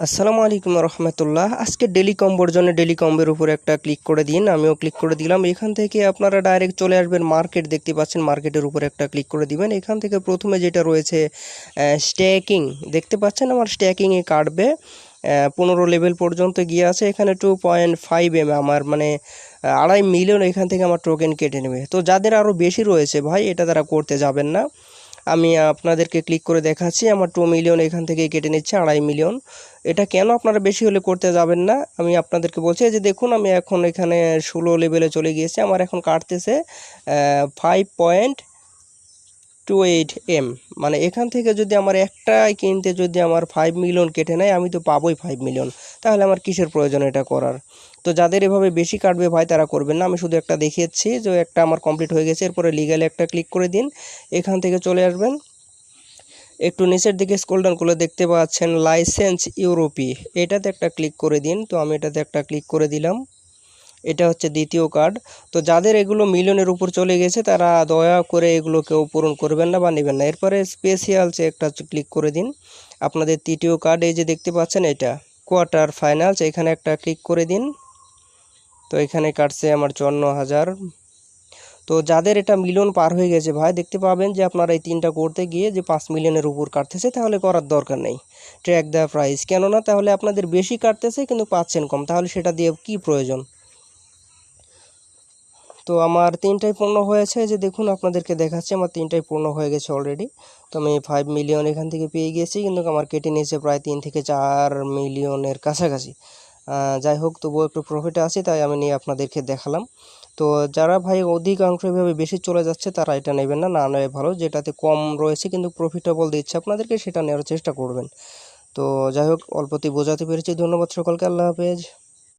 আসসালামু আলাইকুম রহমতুল্লাহ। আজকে ডেলি কম্বোর জন্য ডেলি কম্বের উপর একটা ক্লিক করে দিন। আমিও ক্লিক করে দিলাম। এখান থেকে আপনারা ডাইরেক্ট চলে আসবেন মার্কেট, দেখতে পাচ্ছেন মার্কেটের উপর একটা ক্লিক করে দিবেন। এখান থেকে প্রথমে যেটা রয়েছে স্ট্যাকিং, দেখতে পাচ্ছেন আমার স্ট্যাকিংয়ে কাটবে 15 লেভেল পর্যন্ত গিয়ে আছে। এখানে 2.5 আমার মানে 2.5 মিলিয়ন এখান থেকে আমার টোকেন কেটে নেবে। তো যাদের আরও বেশি রয়েছে ভাই, এটা তারা করতে যাবেন না। আমি আপনাদেরকে ক্লিক করে দেখাচ্ছি, আমার 2 মিলিয়ন এখান থেকে কেটে নিচ্ছে 2.5 মিলিয়ন। এটা কেন আপনারা বেশি হলে করতে যাবেন না, আমি আপনাদেরকে বলছি। যে দেখুন, আমি এখন এখানে 16 লেভেলে চলে গিয়েছি। আমার এখন কাটতেছে 5.28 মানে এখান থেকে যদি আমার একটাই কিনতে যদি আমার 5 মিলিয়ন কেটে নেয়, আমি তো পাবোই 5 মিলিয়ন। তাহলে আমার কিসের প্রয়োজন এটা করার? তো যাদের এভাবে বেশি কাটবে ভাই, তারা করবেন না। আমি শুধু একটা দেখিয়েছি যে একটা আমার কমপ্লিট হয়ে গেছে। এরপরে লিগ্যালে একটা ক্লিক করে দিন। এখান থেকে চলে আসবেন, একটু নিচের দিকে স্ক্রল ডাউন করলে দেখতে পাচ্ছেন লাইসেন্স ইউরোপি, এটাতে একটা ক্লিক করে দিন। তো আমি এটাতে একটা ক্লিক করে দিলাম। এটা হচ্ছে দ্বিতীয় কার্ড। তো যাদের এগুলো মিলিয়নের উপর চলে গেছে, তারা দয়া করে এগুলো কেউ পূরণ করবেন না বা নেবেন না। এরপরে স্পেশালসে একটা ক্লিক করে দিন। আপনাদের তৃতীয় কার্ড এই যে দেখতে পাচ্ছেন, এটা কোয়ার্টার ফাইনালস, এখানে একটা ক্লিক করে দিন। তো এখানে কাটছে আমার 54,000। তো যাদের এটা মিলিয়ন পার হয়ে গেছে ভাই, দেখতে পাবেন যে আপনারা এই তিনটা করতে গিয়ে যে 5 মিলিয়নের উপর কাটতেছে, তাহলে করার দরকার নেই ট্র্যাক দ্য প্রাইস। কেননা তাহলে আপনাদের বেশি কাটতেছে কিন্তু পাচ্ছেন কম, তাহলে সেটা দিয়ে কি প্রয়োজন? তো আমার তিনটাই পূর্ণ হয়েছে, যে দেখুন আপনাদেরকে দেখাচ্ছি আমার তিনটাই পূর্ণ হয়ে গেছে অলরেডি। তো আমি 5 মিলিয়ন এখান থেকে পেয়ে গিয়েছি, কিন্তু আমার কেটে নিয়েছে প্রায় 3 থেকে 4 মিলিয়নের কাছাকাছি। যাই হোক, তবুও একটু প্রফিটে আছি, তাই আমি নিয়ে আপনাদেরকে দেখালাম। তো যারা ভাই অধিকাংশ এভাবে বেশি চলে যাচ্ছে, তারা এটা নেবেন না, না নেওয়া ভালো। যেটাতে কম রয়েছে কিন্তু প্রফিটেবল দিচ্ছে আপনাদেরকে, সেটা নেওয়ার চেষ্টা করবেন। তো যাই হোক, অল্পতেই বোঝাতে পেরেছি। ধন্যবাদ সকলকে। আল্লাহ হাফেজ।